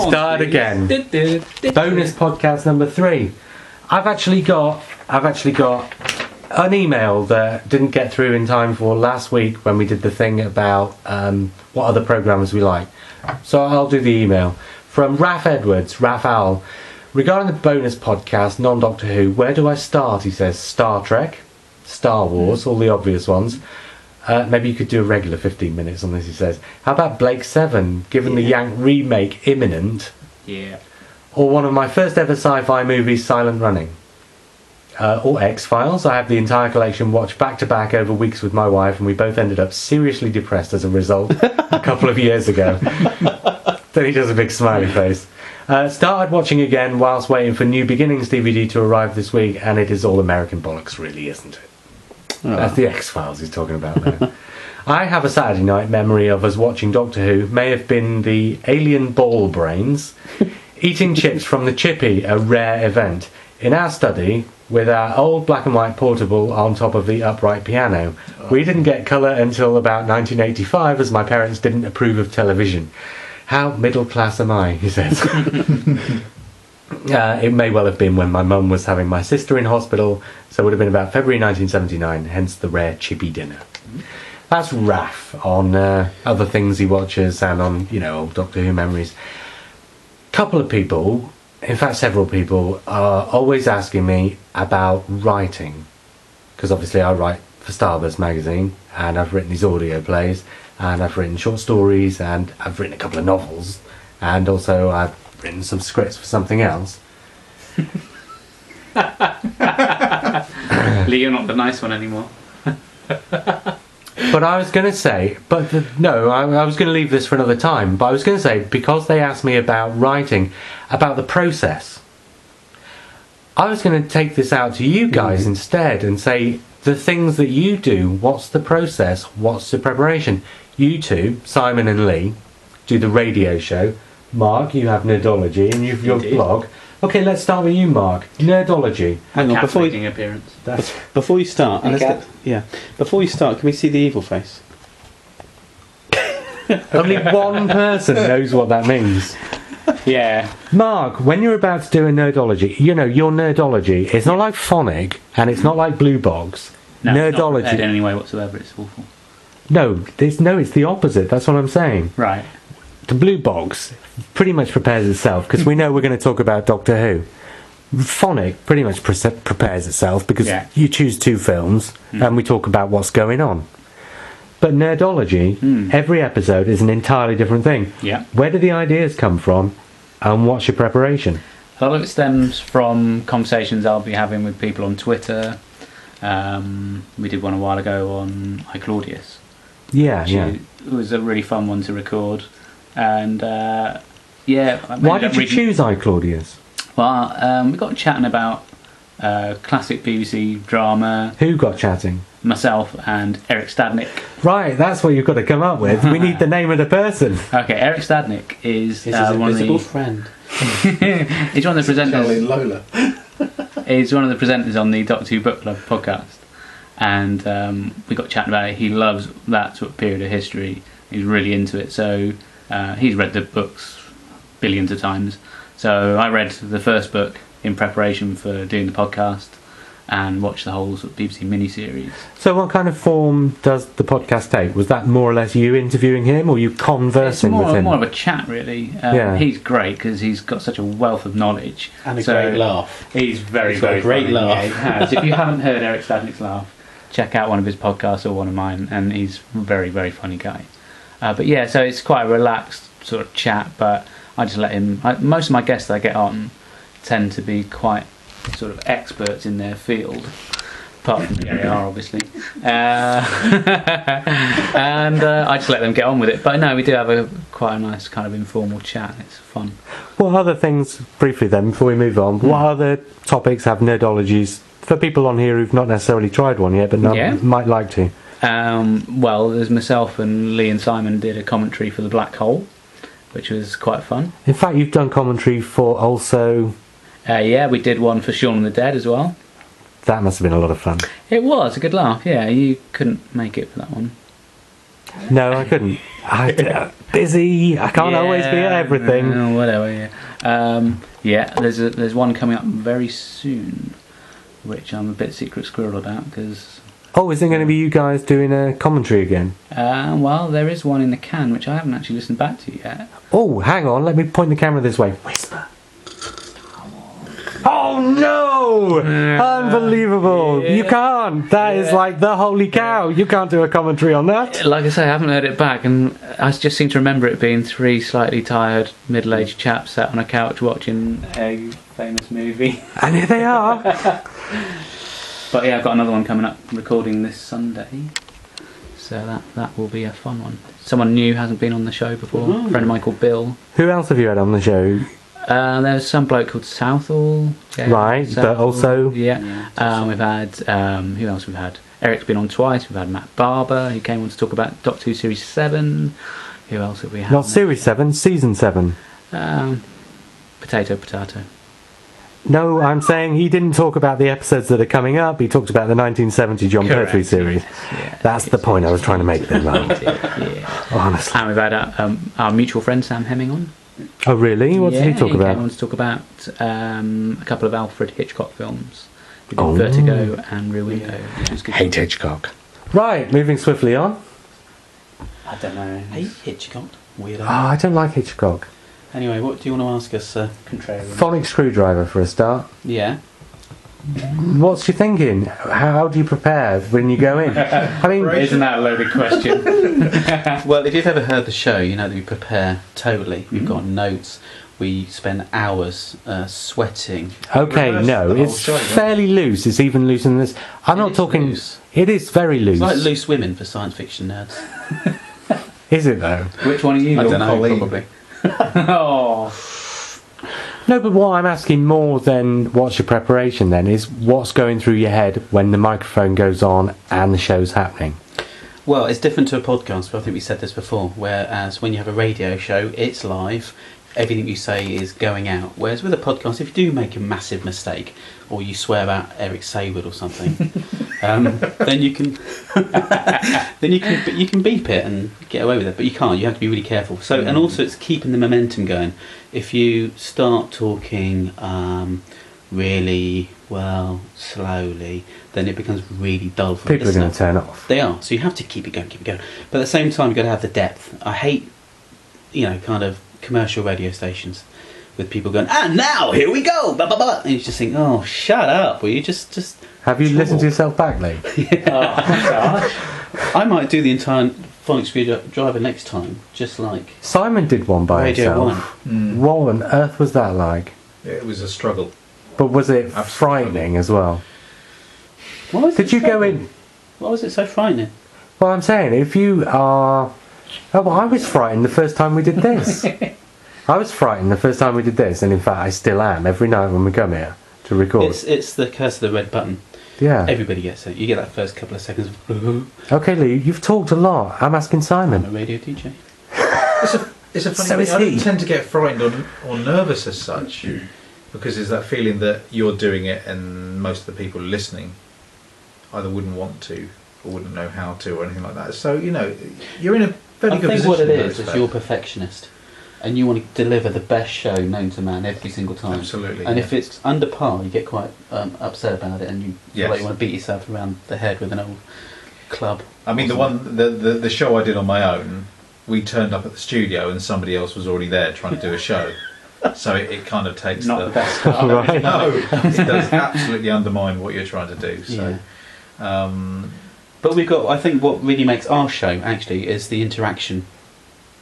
started again. Bonus podcast number 3. I've actually got an email that didn't get through in time for last week when we did the thing about what other programmes we like. So I'll do the email. From Raph Edwards, Raph Owl. Regarding the bonus podcast, non-Doctor Who, where do I start? He says Star Trek, Star Wars, all the obvious ones. Maybe you could do a regular 15 minutes on this, he says. How about Blake 7, given the Yank remake imminent? Yeah. Or one of my first ever sci-fi movies, Silent Running. Or X-Files. I have the entire collection watched back to back over weeks with my wife, and we both ended up seriously depressed as a result a couple of years ago. Then he does a big smiley face. Started watching again whilst waiting for New Beginnings DVD to arrive this week, and it is all American bollocks, really, isn't it? Oh. That's the X-Files he's talking about there. I have a Saturday night memory of us watching Doctor Who. May have been the alien ball brains. Eating chips from the chippy, a rare event. In our study, with our old black and white portable on top of the upright piano. We didn't get colour until about 1985, as my parents didn't approve of television. How middle class am I, he says. It may well have been when my mum was having my sister in hospital, so it would have been about February 1979, hence the rare chippy dinner. That's Raph on other things he watches and on, old Doctor Who memories. Couple of people, in fact several people, are always asking me about writing, because obviously I write for Starburst magazine, and I've written these audio plays, and I've written short stories, and I've written a couple of novels, and also I've written some scripts for something else. Lee, you're not the nice one anymore. But I was going to say, I was going to leave this for another time, but I was going to say, because they asked me about writing, about the process, I was going to take this out to you guys instead and say, the things that you do, what's the process, what's the preparation? You two, Simon and Lee, do the radio show. Mark, you have Nerdology and you've your blog. Okay, let's start with you, Mark. Nerdology. Hang on, before you start, before you start, can we see the evil face? Only one person knows what that means. Yeah. Mark, when you're about to do a Nerdology, your Nerdology, it's not like Phonic and it's not like Blue Box. No, Nerdology. It's not in any way whatsoever, it's awful. No, it's the opposite, that's what I'm saying. Right. The Blue Box pretty much prepares itself, because we know we're going to talk about Doctor Who. Phonic pretty much prepares itself, because you choose 2 films and we talk about what's going on. But Nerdology, every episode is an entirely different thing. Yeah. Where do the ideas come from, and what's your preparation? A lot of it stems from conversations I'll be having with people on Twitter. We did one a while ago on iClaudius. Yeah. It was a really fun one to record. And why did you choose iClaudius? Well, we got chatting about classic BBC drama. Who got chatting? Myself and Eric Stadnick. Right, that's what you've got to come up with. We need the name of the person. Okay, Eric Stadnick is his invisible friend. He's one of the presenters. Lola. He's one of the presenters on the Doctor Who Book Club podcast, and we got chatting about it. He loves that sort of period of history. He's really into it. So. He's read the books billions of times. So I read the first book in preparation for doing the podcast and watched the whole sort of BBC miniseries. So what kind of form does the podcast take? Was that more or less you interviewing him, or you conversing with him? It's more of a chat, really. He's great because he's got such a wealth of knowledge. And a great laugh. He's very got a great funny. laugh. Yeah, he has. If you haven't heard Eric Stadnick's laugh, check out one of his podcasts or one of mine, and he's a very, very funny guy. So it's quite a relaxed sort of chat, but I just let him. Most of my guests that I get on tend to be quite sort of experts in their field, apart from they are obviously, and I just let them get on with it. But no, we do have quite a nice kind of informal chat. It's fun. What other things, briefly then, before we move on, what other topics have Nerdologies for people on here who've not necessarily tried one yet, but might like to? Well, there's myself and Lee and Simon did a commentary for The Black Hole, which was quite fun. In fact, you've done commentary for also... we did one for Shaun of the Dead as well. That must have been a lot of fun. It was a good laugh, yeah. You couldn't make it for that one. No, I couldn't. Busy. I can't always be at everything. Whatever. Yeah. There's one coming up very soon, which I'm a bit secret squirrel about because. Oh, is it going to be you guys doing a commentary again? Well, there is one in the can which I haven't actually listened back to yet. Oh, hang on. Let me point the camera this way. Whisper. Oh no! Unbelievable! Yeah. You can't. That is like the holy cow. You can't do a commentary on that. Like I say, I haven't heard it back, and I just seem to remember it being three slightly tired middle-aged chaps sat on a couch watching a famous movie. And here they are. But yeah, I've got another one coming up, recording this Sunday, so that will be a fun one. Someone new hasn't been on the show before. A friend of mine called Bill. Who else have you had on the show? There's some bloke called Southall. Yeah, Right, Southall, but also... Yeah. We've had... who else we've had? Eric's been on twice. We've had Matt Barber, who came on to talk about Doctor Who Series 7. Who else have we had? Not Series 7, Season 7. Potato. No, I'm saying he didn't talk about the episodes that are coming up. He talked about the 1970 John Correct, Pertwee series. Yes, That's the point I was trying to make there, man. Yeah. Honestly. And we've had our mutual friend Sam Hemming on. Oh, really? What did he talk He about? came on to talk about a couple of Alfred Hitchcock films. We did Vertigo and Rear Window, which was good. Hate Hitchcock. Right, moving swiftly on. I don't know. Hey, Hitchcock. Weirdo. Oh, I don't like Hitchcock. Anyway, what do you want to ask us, Contrarian. Phonic Screwdriver for a start. Yeah. What's your thinking? How do you prepare when you go in? I mean, Isn't that a loaded question? Well, if you've ever heard the show, you know that we prepare totally. We've got notes. We spend hours sweating. okay, reverse no, the whole it's show, yeah. fairly loose. It's even looser than this. I'm not is talking. loose. It is very loose. It's like Loose Women for science fiction nerds. Is it though? Which one are you? I Your don't know, colleague? probably. Oh. No, but what I'm asking more than what's your preparation then is what's going through your head when the microphone goes on and the show's happening. Well, it's different to a podcast, but I think we said this before, whereas when you have a radio show, it's live, everything you say is going out. Whereas with a podcast, if you do make a massive mistake, or you swear about Eric Saywood or something, then you can you can beep it and get away with it, but you can't. You have to be really careful. So, and also it's keeping the momentum going. If you start talking really slowly, then it becomes really dull for People the are going listener. to turn off. They are. So you have to keep it going. But at the same time, you've got to have the depth. I hate, kind of commercial radio stations with people going, and now here we go, blah, blah, blah. And you just think, oh, shut up. Will you just Have you listened to yourself back, Lee? I might do the entire Phonic Screwdriver next time, just like Simon did one by Radio himself. What on earth was that like? It was a struggle. But was it Absolutely. frightening as well? What was Did it you so- go in? What was it so frightening? Well, I'm saying, if you are... Oh, well, I was frightened the first time we did this. I was frightened the first time we did this, and in fact I still am, every night when we come here to record. It's the curse of the red button. Yeah. Everybody gets it. You get that first couple of seconds of Okay, Lee, you've talked a lot. I'm asking I'm a Simon. radio DJ. It's a funny So thing. is I don't he. tend to get frightened or nervous as such, because there's that feeling that you're doing it and most of the people listening either wouldn't want to or wouldn't know how to or anything like that. So, you're in a fairly I good think position. what it in that is respect. you're a perfectionist, and you want to deliver the best show known to man every single time. Absolutely. And yeah. if it's under par, you get quite upset about it, and you feel Yes. like you want to beat yourself around the head with an old club. I mean, the show I did on my own, we turned up at the studio and somebody else was already there trying to do a show. So it kind of takes Not the best start. Right. No, it does absolutely undermine what you're trying to do. So, But we've got. I think what really makes our show actually is the interaction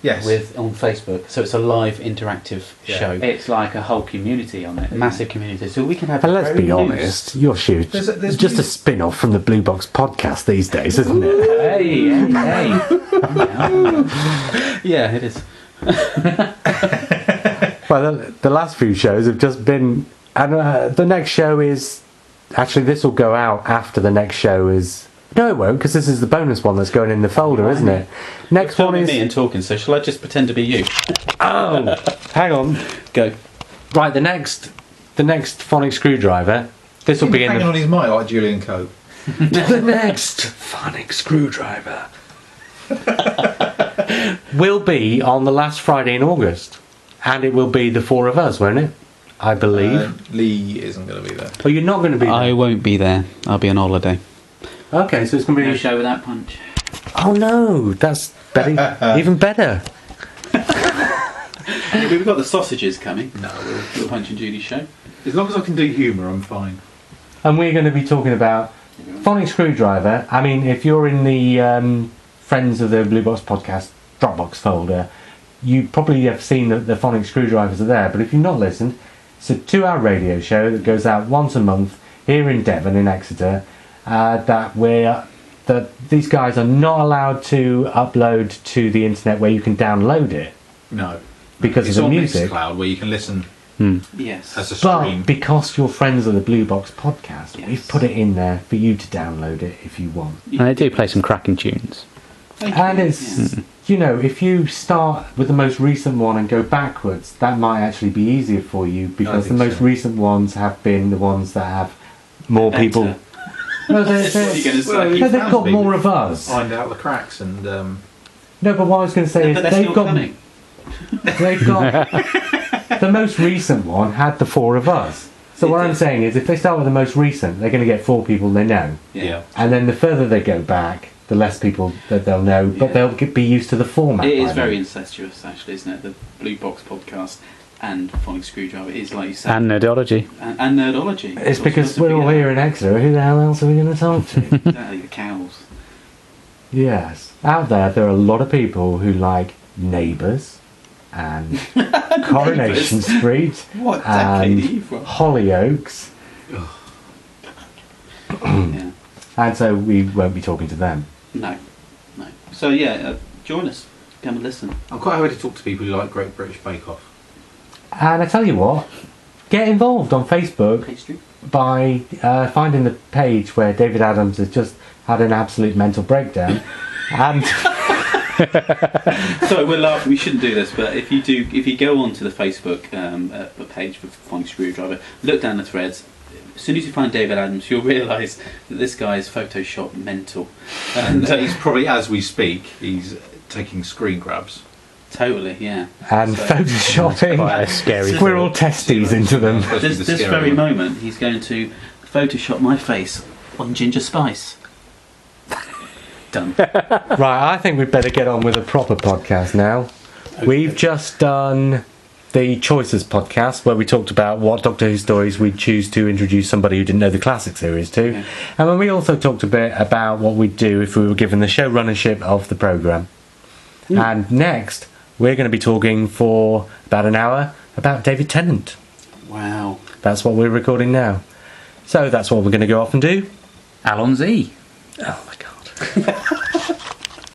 yes, on Facebook. So it's a live interactive Yeah. show. It's like a whole community on it. Massive community. So we can have. And let's very be loose- honest, your show There's just a spin-off from the Blue Box podcast these days, isn't it? Hey. Yeah, it is. Well, the last few shows have just been... And the next show is... Actually, this will go out after the next show is... No, it won't, because this is the bonus one that's going in the folder, isn't it? Next one Filming is... me and talking. So shall I just pretend to be you? Oh! Hang on. Go. Right, the next Phonic Screwdriver... This will He's be in hanging the... on his mic like Julian Coe. The next Phonic Screwdriver. will be on the last Friday in August. And it will be the four of us, won't it? I believe. Lee isn't going to be there. Oh, you're not going to be there? I won't be there. I'll be on holiday. Okay, so it's going to be... No show without punch. Oh no, that's better, even better. We've got the sausages coming. No, The Punch and Judy show. as long as I can do humour, I'm fine. And we're going to be talking about Phonic Screwdriver. I mean, if you're in the Friends of the Blue Box podcast Dropbox folder, you probably have seen that the Phonic Screwdrivers are there. But if you've not listened, it's a 2-hour radio show that goes out once a month here in Devon, in Exeter. That these guys are not allowed to upload to the internet where you can download it. No. Because it's of the on music. Mixcloud where you can listen Yes. as a stream. But because you're friends of the Blue Box podcast, Yes. we've put it in there for you to download it if you want. And they do play some cracking tunes. And it's, you know, if you start with the most recent one and go backwards, that might actually be easier for you because the think most so. recent ones have been the ones that have more people. No, That's what you're gonna say. Well, no, they've got Fans more people of us. Find out the cracks and No, but what I was going to say But is they're they've still got coming. they've got the most recent one had the four of us. So what I'm saying is, if they start with the most recent, they're going to get 4 people they know, Yeah. and then the further they go back, the less people that they'll know, but Yeah. they'll be used to the format. It by is very then. incestuous, actually, isn't it? The Blue Box podcast and Phonic Screwdriver is, like you said, And Nerdology. and Nerdology. It's because we're all here in Exeter. Who the hell else are we going to talk to? Exactly, the cows. Yes, out there are a lot of people who like Neighbours and Coronation Street What decade are you and from? Hollyoaks, Yeah. and so we won't be talking to them. No. So yeah, join us. Come and listen. I'm quite happy to talk to people who like Great British Bake Off. And I tell you what, get involved on Facebook Pastry. by finding the page where David Adams has just had an absolute mental breakdown, and So we're laughing. We shouldn't do this, but if you go onto the Facebook page for Phonic Screwdriver, look down the threads. As soon as you find David Adams, you'll realise that this guy is Photoshop mental, And he's probably, as we speak, he's taking screen grabs. totally, yeah. and So- photoshopping Quite a scary squirrel testies into them. Especially This, the this scary very one. moment, he's going to Photoshop my face on ginger spice. Done. Right, I think we'd better get on with a proper podcast now. We've just done the Choices podcast where we talked about what Doctor Who stories we'd choose to introduce somebody who didn't know the classic series to. Yeah. And then we also talked a bit about what we'd do if we were given the showrunnership of the programme. And next, we're going to be talking for about an hour about David Tennant. Wow. That's what we're recording now. So that's what we're going to go off and do. Alon Z. Oh my god.